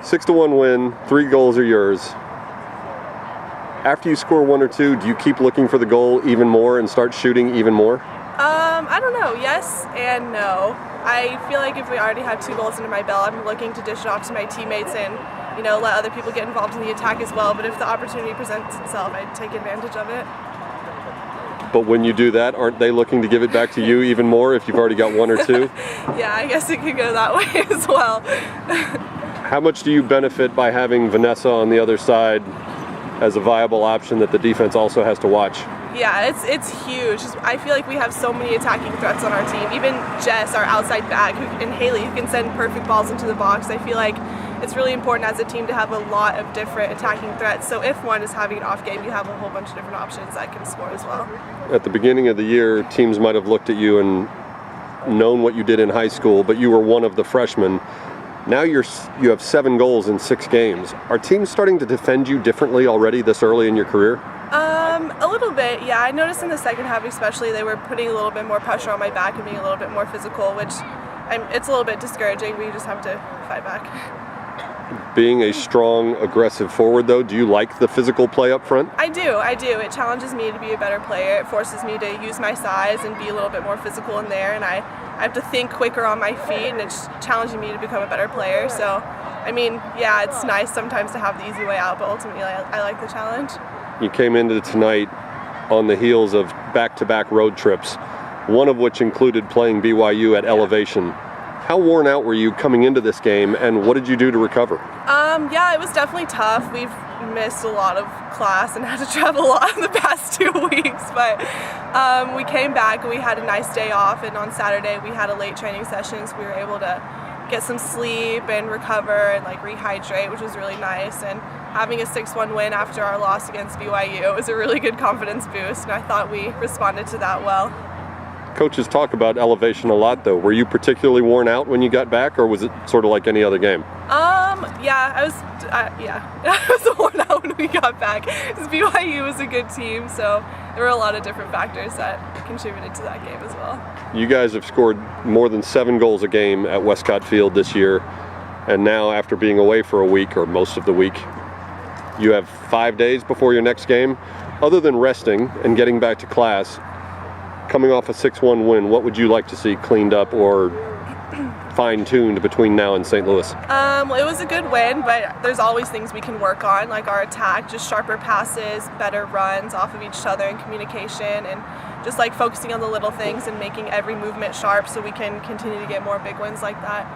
6-1 win, 3 goals are yours. After you score 1 or 2, do you keep looking for the goal even more and start shooting even more? I don't know. Yes and no. I feel like if we already have 2 goals under my belt, I'm looking to dish it off to my teammates and, let other people get involved in the attack as well. But if the opportunity presents itself, I take advantage of it. But when you do that, aren't they looking to give it back to you even more if you've already got 1 or 2? Yeah, I guess it could go that way as well. How much do you benefit by having Vanessa on the other side as a viable option that the defense also has to watch? Yeah, it's huge. I feel like we have so many attacking threats on our team. Even Jess, our outside back, and Haley, who can send perfect balls into the box. I feel like it's really important as a team to have a lot of different attacking threats. So if one is having an off game, you have a whole bunch of different options that can score as well. At the beginning of the year, teams might have looked at you and known what you did in high school, but you were one of the freshmen. Now you have 7 goals in 6 games. Are teams starting to defend you differently already this early in your career? A little bit, yeah. I noticed in the second half especially they were putting a little bit more pressure on my back and being a little bit more physical, which it's a little bit discouraging. We just have to fight back. Being a strong, aggressive forward, though, do you like the physical play up front? I do. It challenges me to be a better player. It forces me to use my size and be a little bit more physical in there, and I have to think quicker on my feet, and it's challenging me to become a better player. So, yeah, it's nice sometimes to have the easy way out, but ultimately I like the challenge. You came into tonight on the heels of back-to-back road trips, one of which included playing BYU at elevation. How worn out were you coming into this game, and what did you do to recover? Yeah, it was definitely tough. We've missed a lot of class and had to travel a lot in the past 2 weeks, but we came back and we had a nice day off, and on Saturday we had a late training session, so we were able to get some sleep and recover and rehydrate, which was really nice. And having a 6-1 win after our loss against BYU was a really good confidence boost, and I thought we responded to that well. Coaches talk about elevation a lot, though. Were you particularly worn out when you got back, or was it sort of like any other game? Yeah, I was worn out when we got back, because BYU was a good team, so there were a lot of different factors that contributed to that game as well. You guys have scored more than 7 goals a game at Westcott Field this year, and now after being away for a week, or most of the week, you have 5 days before your next game. Other than resting and getting back to class, coming off a 6-1 win, what would you like to see cleaned up or fine-tuned between now and St. Louis? Well, it was a good win, but there's always things we can work on, like our attack, just sharper passes, better runs off of each other, and communication, and just focusing on the little things and making every movement sharp so we can continue to get more big wins like that.